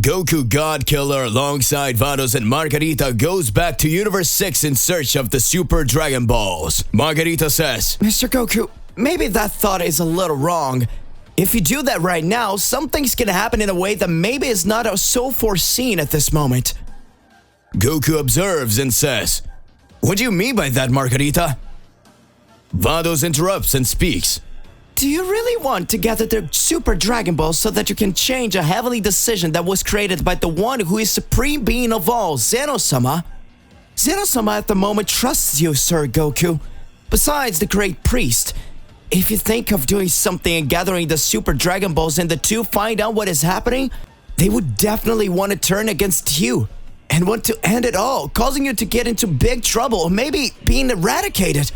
Goku God Killer alongside Vados and Margarita goes back to Universe 6 in search of the Super Dragon Balls. Margarita says, Mr. Goku, maybe that thought is a little wrong. If you do that right now, something's gonna happen in a way that maybe is not so foreseen at this moment. Goku observes and says, What do you mean by that, Margarita? Vados interrupts and speaks. Do you really want to gather the Super Dragon Balls so that you can change a heavenly decision that was created by the one who is supreme being of all, Zeno-sama? Zeno-sama at the moment trusts you, Sir Goku. Besides the great priest, if you think of doing something and gathering the Super Dragon Balls and the two find out what is happening, they would definitely want to turn against you and want to end it all, causing you to get into big trouble or maybe being eradicated.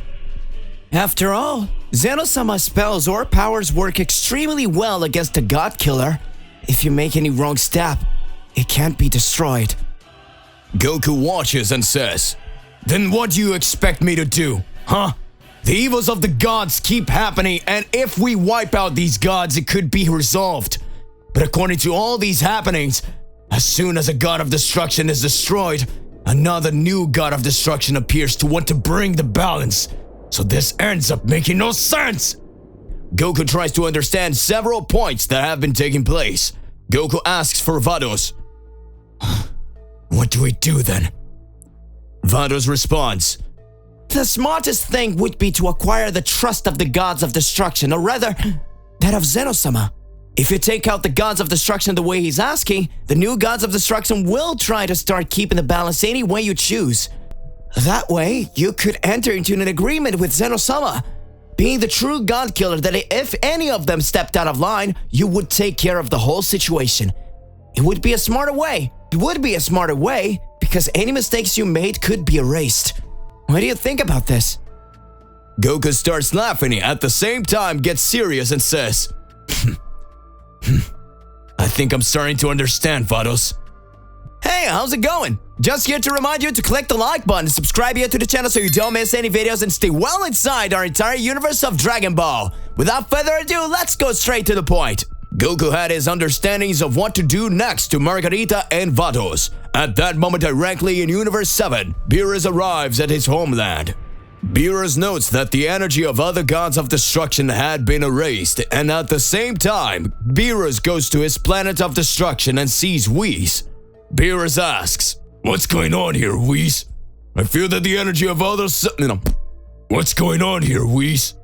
After all, Zeno-sama's spells or powers work extremely well against the God Killer. If you make any wrong step, it can't be destroyed. Goku watches and says, Then what do you expect me to do, huh? The evils of the gods keep happening, and if we wipe out these gods, it could be resolved. But according to all these happenings, as soon as a god of destruction is destroyed, another new god of destruction appears to want to bring the balance. So this ends up making no sense. Goku tries to understand several points that have been taking place. Goku asks for Vados. What do we do then? Vados responds, The smartest thing would be to acquire the trust of the gods of destruction, or rather, that of Zeno-sama. If you take out the gods of destruction the way he's asking, the new gods of destruction will try to start keeping the balance any way you choose. That way, you could enter into an agreement with Zeno-sama, being the true God Killer, that if any of them stepped out of line, you would take care of the whole situation. It would be a smarter way. It would be a smarter way, because any mistakes you made could be erased. What do you think about this? Goku starts laughing, at the same time gets serious and says, I think I'm starting to understand, Vados. Hey, how's it going? Just here to remind you to click the like button and subscribe here to the channel so you don't miss any videos and stay well inside our entire universe of Dragon Ball. Without further ado, let's go straight to the point. Goku had his understandings of what to do next to Margarita and Vados. At that moment directly in Universe 7, Beerus arrives at his homeland. Beerus notes that the energy of other gods of destruction had been erased, and at the same time, Beerus goes to his planet of destruction and sees Whis. Beerus asks, What's going on here, Whis? I feel that the energy of What's going on here, Whis?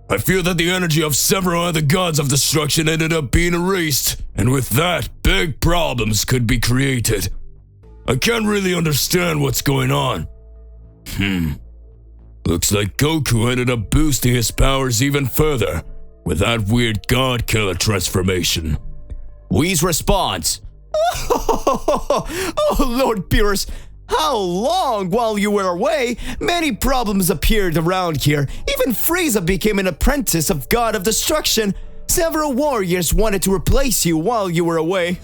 I feel that the energy of several other gods of destruction ended up being erased, and with that, big problems could be created. I can't really understand what's going on. Looks like Goku ended up boosting his powers even further with that weird God Killer transformation. Whis responds, Oh, Lord Beerus, how long while you were away, many problems appeared around here. Even Frieza became an apprentice of God of Destruction. Several warriors wanted to replace you while you were away.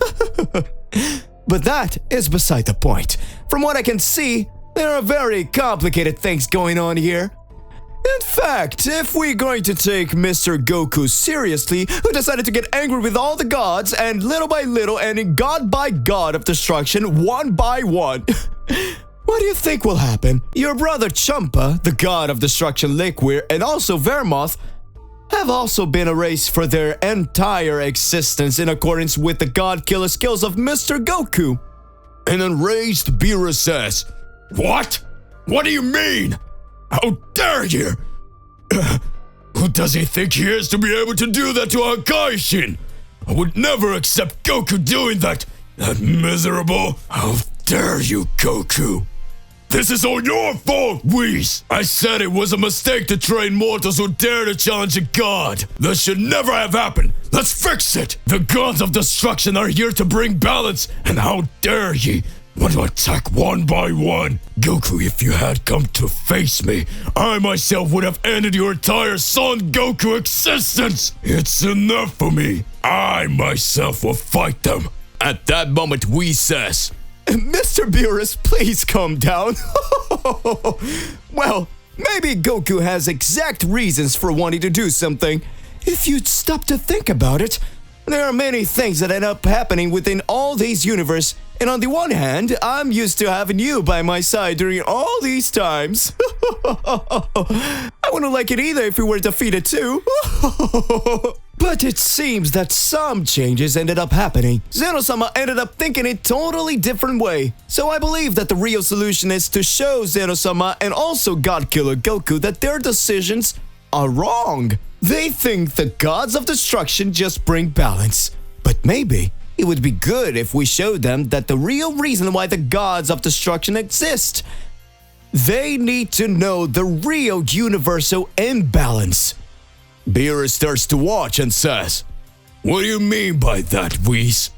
But that is beside the point. From what I can see, there are very complicated things going on here. In fact, if we're going to take Mr. Goku seriously, who decided to get angry with all the gods and little by little ending god by god of destruction one by one, what do you think will happen? Your brother Champa, the god of destruction Liquid, and also Vermoth have also been erased for their entire existence in accordance with the God Killer skills of Mr. Goku. An enraged Beerus says, What? What do you mean? How dare you? Who does he think he is to be able to do that to Hakaishin? I would never accept Goku doing that. That miserable. How dare you, Goku? This is all your fault, Whis! I said it was a mistake to train mortals who dare to challenge a god. This should never have happened. Let's fix it. The gods of destruction are here to bring balance, and how dare ye want to attack one by one. Goku, if you had come to face me, I myself would have ended your entire Son Goku existence. It's enough for me. I myself will fight them. At that moment, Whis says, Mr. Beerus, please calm down. Well, maybe Goku has exact reasons for wanting to do something. If you'd stop to think about it, There are many things that end up happening within all these universe, and on the one hand, I'm used to having you by my side during all these times. I wouldn't like it either if we were defeated too. But it seems that some changes ended up happening. Zeno-sama ended up thinking a totally different way. So I believe that the real solution is to show Zeno-sama and also God Killer Goku that their decisions are wrong. They think the gods of destruction just bring balance. But maybe it would be good if we showed them that the real reason why the gods of destruction exist. They need to know the real universal imbalance. Beerus starts to watch and says, "What do you mean by that, Whis?"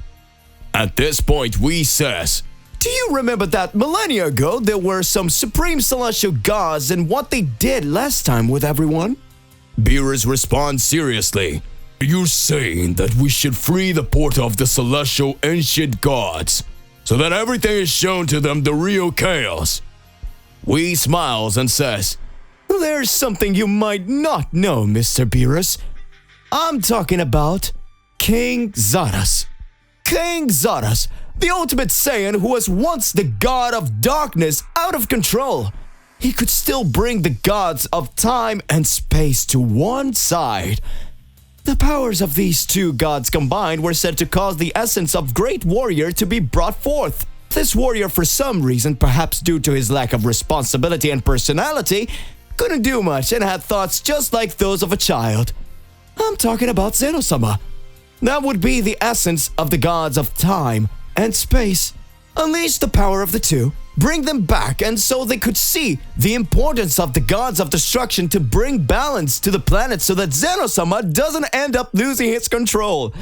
At this point, Whis says, "Do you remember that millennia ago there were some supreme celestial gods and what they did last time with everyone?" Beerus responds seriously, "You're saying that we should free the portal of the celestial ancient gods, so that everything is shown to them the real chaos?" Whis smiles and says, "There's something you might not know, Mr. Beerus. I'm talking about King Xardas. King Xardas, the ultimate Saiyan who was once the god of darkness out of control. He could still bring the gods of time and space to one side. The powers of these two gods combined were said to cause the essence of great warrior to be brought forth. This warrior, for some reason, perhaps due to his lack of responsibility and personality, couldn't do much and had thoughts just like those of a child. I'm talking about Zeno-sama. That would be the essence of the gods of time and space. Unleash the power of the two, bring them back, and so they could see the importance of the gods of destruction to bring balance to the planet so that Zeno-sama doesn't end up losing his control.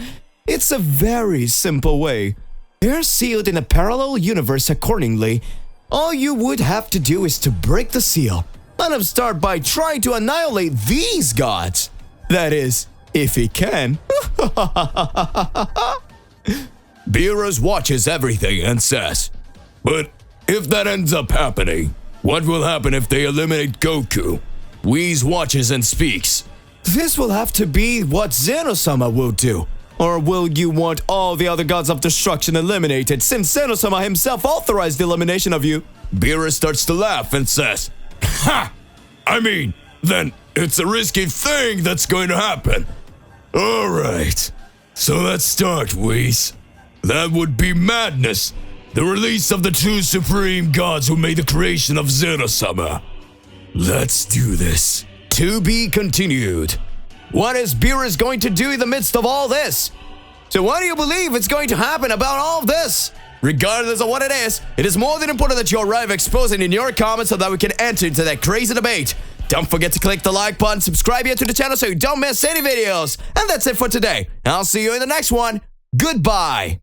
It's a very simple way. They're sealed in a parallel universe accordingly. All you would have to do is to break the seal. Let him start by trying to annihilate these gods. That is, if he can." Beerus watches everything and says, "But if that ends up happening, what will happen if they eliminate Goku?" Whis watches and speaks. "This will have to be what Zeno-sama will do. Or will you want all the other gods of destruction eliminated since Zeno-sama himself authorized the elimination of you?" Beerus starts to laugh and says, "Ha! I mean, then it's a risky thing that's going to happen. Alright, so let's start, Whis. That would be madness. The release of the two supreme gods who made the creation of Zeno-sama. Let's do this." To be continued. What is Beerus going to do in the midst of all this? So what do you believe is going to happen about all of this? Regardless of what it is more than important that you arrive exposing in your comments so that we can enter into that crazy debate. Don't forget to click the like button, subscribe here to the channel so you don't miss any videos. And that's it for today. I'll see you in the next one. Goodbye.